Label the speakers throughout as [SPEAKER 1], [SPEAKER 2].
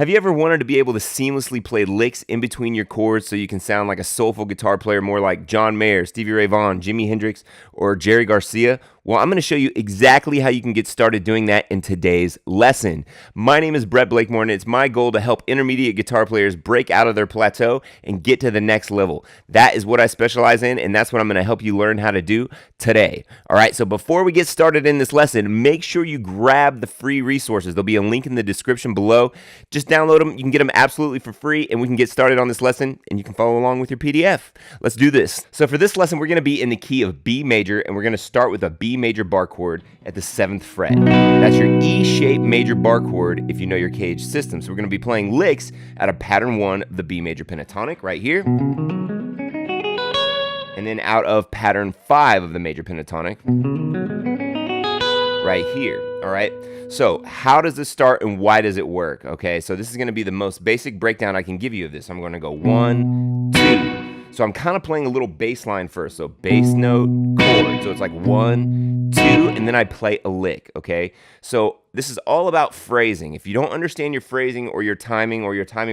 [SPEAKER 1] Have you ever wanted to be able to seamlessly play licks in between your chords so you can sound like a soulful guitar player more like John Mayer, Stevie Ray Vaughan, Jimi Hendrix, or Jerry Garcia? Well, I'm going to show you exactly how you can get started doing that in today's lesson. My name is Brett Blakemore, and it's my goal to help intermediate guitar players break out of their plateau and get to the next level. That is what I specialize in, and that's what I'm going to help you learn how to do today. All right, so before we get started in this lesson, make sure you grab the free resources. There'll be a link in the description below. Just download them. You can get them absolutely for free, and we can get started on this lesson, and you can follow along with your PDF. Let's do this. So for this lesson, we're going to be in the key of B major, and we're going to start with a B major bar chord at the 7th fret. That's your E-shaped major bar chord if you know your Cage system. So we're going to be playing licks out of pattern 1 of the B major pentatonic right here. And then out of pattern 5 of the major pentatonic right here. All right. So how does this start and why does it work? Okay, so this is going to be the most basic breakdown I can give you of this. I'm going to go 1, 2. So I'm kind of playing a little bass line first. So bass note, chord. So it's like 1, 2, and then I play a lick, okay? So this is all about phrasing. If you don't understand your phrasing or your timing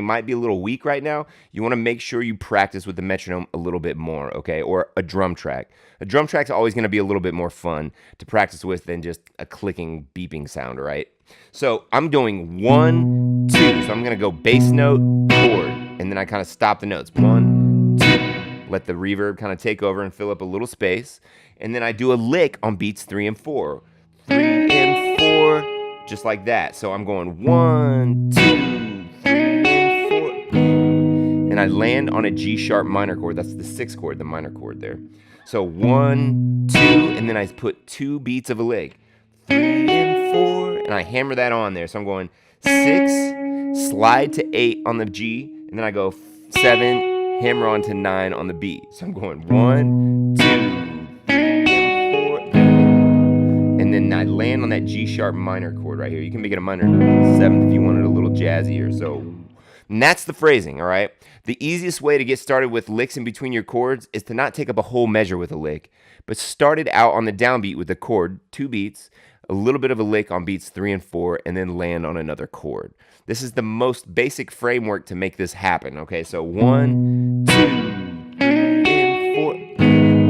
[SPEAKER 1] might be a little weak right now, you want to make sure you practice with the metronome a little bit more, okay? Or a drum track. A drum track's always going to be a little bit more fun to practice with than just a clicking, beeping sound, right? So I'm doing 1, 2. So I'm going to go bass note, chord, and then I kind of stop the notes. 1, 2. Let the reverb kind of take over and fill up a little space. And then I do a lick on beats 3 and 4. 3 and 4, just like that. So I'm going 1, 2, 3 and 4. And I land on a G sharp minor chord. That's the 6th chord, the minor chord there. So 1, 2, and then I put 2 beats of a lick. 3 and 4, and I hammer that on there. So I'm going 6, slide to 8 on the G, and then I go 7, hammer on to 9 on the B. So I'm going 1, 2, 3, and 4. And then I land on that G sharp minor chord right here. You can make it a minor 7th if you want it a little jazzier. So, and that's the phrasing, all right? The easiest way to get started with licks in between your chords is to not take up a whole measure with a lick, but start it out on the downbeat with the chord, 2 beats, a little bit of a lick on beats 3 and 4, and then land on another chord. This is the most basic framework to make this happen, okay? So 1, 2, 3, and 4,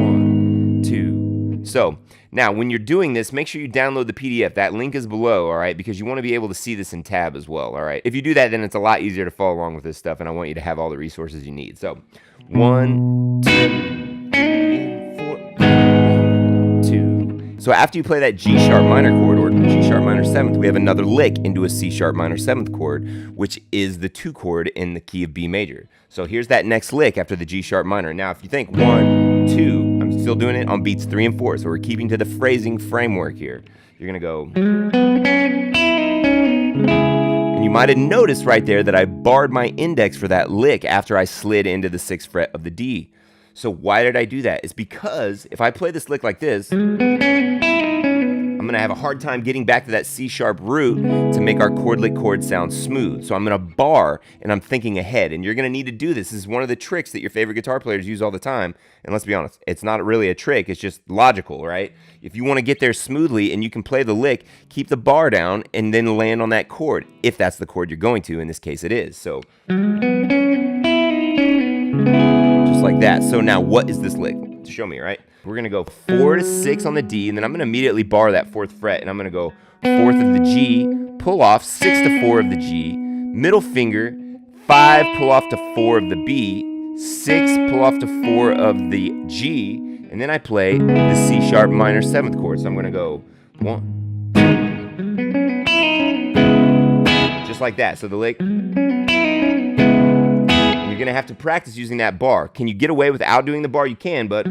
[SPEAKER 1] 1, 2. So now when you're doing this, make sure you download the PDF. That link is below, all right? Because you want to be able to see this in tab as well, all right? If you do that, then it's a lot easier to follow along with this stuff, and I want you to have all the resources you need. So 1, 2, 3, 4, 1, 2. So after you play that G sharp minor chord or G sharp minor 7th, we have another lick into a C sharp minor 7th chord, which is the 2 chord in the key of B major. So here's that next lick after the G sharp minor. Now if you think 1, 2, I'm still doing it on beats 3 and 4. So we're keeping to the phrasing framework here. You're gonna go, and you might have noticed right there that I barred my index for that lick after I slid into the 6th fret of the D. So why did I do that? It's because if I play this lick like this, I'm going to have a hard time getting back to that C sharp root to make our chord lick chord sound smooth. So I'm going to bar and I'm thinking ahead. And you're going to need to do this. This is one of the tricks that your favorite guitar players use all the time. And let's be honest, it's not really a trick. It's just logical, right? If you want to get there smoothly and you can play the lick, keep the bar down and then land on that chord, if that's the chord you're going to. In this case, it is. So like that. So now what is this lick? Show me, right? We're gonna go 4 to 6 on the D, and then I'm gonna immediately bar that 4th fret, and I'm gonna go 4th of the G, pull off 6 to 4 of the G, middle finger, 5, pull off to 4 of the B, 6, pull off to 4 of the G, and then I play the C sharp minor 7th chord. So I'm gonna go 1, 2, just like that. So the lick, you're going to have to practice using that bar. Can you get away without doing the bar? You can, but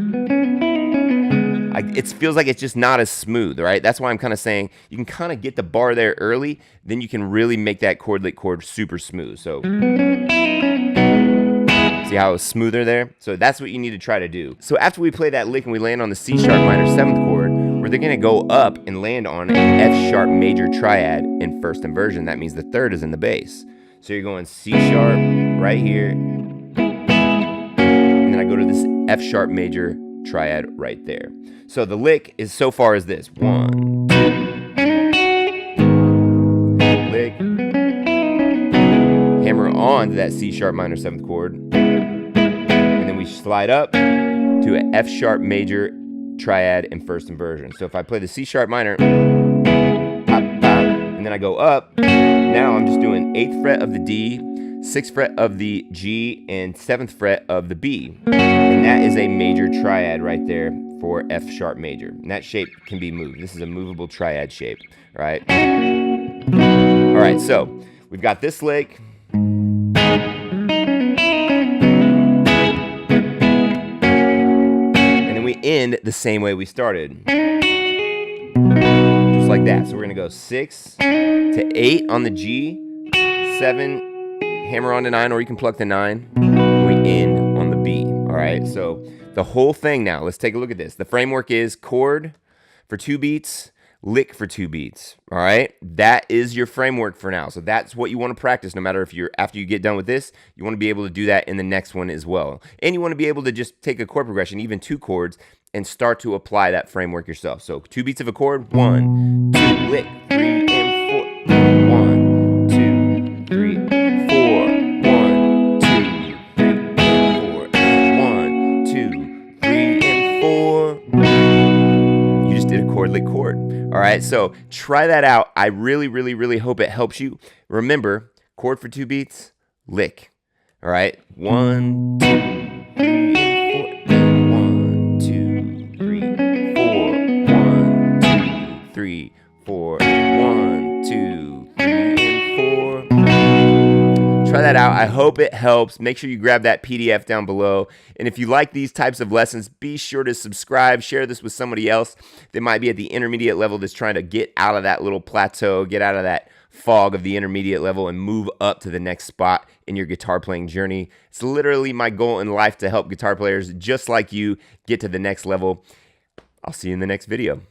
[SPEAKER 1] it feels like it's just not as smooth, right? That's why I'm kind of saying you can kind of get the bar there early, then you can really make that chord lick chord super smooth. So see how it was smoother there? So that's what you need to try to do. So after we play that lick and we land on the C sharp minor 7th chord, we're then going to go up and land on an F sharp major triad in 1st inversion. That means the 3rd is in the bass. So you're going C sharp right here, and then I go to this F sharp major triad right there. So the lick is so far as this: 1, 2, lick, on to that C sharp minor 7th chord. And then we slide up to an F sharp major triad in first inversion. So if I play the C sharp minor, and then I go up, now I'm just doing 8th fret of the D, 6th fret of the G, and 7th fret of the B. And that is a major triad right there for F sharp major. And that shape can be moved. This is a movable triad shape, right? All right, so we've got this lick. And then we end the same way we started. Just like that. So we're gonna go 6 to 8 on the G, 7, hammer on to 9, or you can pluck the 9. We end on the B. All right, so the whole thing now, let's take a look at this. The framework is chord for 2 beats, lick for 2 beats. All right, that is your framework for now. So that's what you want to practice. No matter if you're after you get done with this, you want to be able to do that in the next one as well. And you want to be able to just take a chord progression, even 2 chords, and start to apply that framework yourself. So 2 beats of a chord, 1, 2, lick, 3 and 4, 1, 2, 3, 4, 1, 2, 3, 4, 1, 2, 3 and 4. You just did a chord lick chord. All right, so try that out. I really, really, really hope it helps you. Remember, chord for 2 beats, lick. All right, 1, 2, 3 and 4. 1, 2, 3, 4. 1, 2, 3, 4. 1, 2, 3 and 4. Try that out. I hope it helps. Make sure you grab that PDF down below. And if you like these types of lessons, be sure to subscribe. Share this with somebody else that might be at the intermediate level that's trying to get out of that little plateau, get out of that fog of the intermediate level and move up to the next spot in your guitar playing journey. It's literally my goal in life to help guitar players just like you get to the next level. I'll see you in the next video.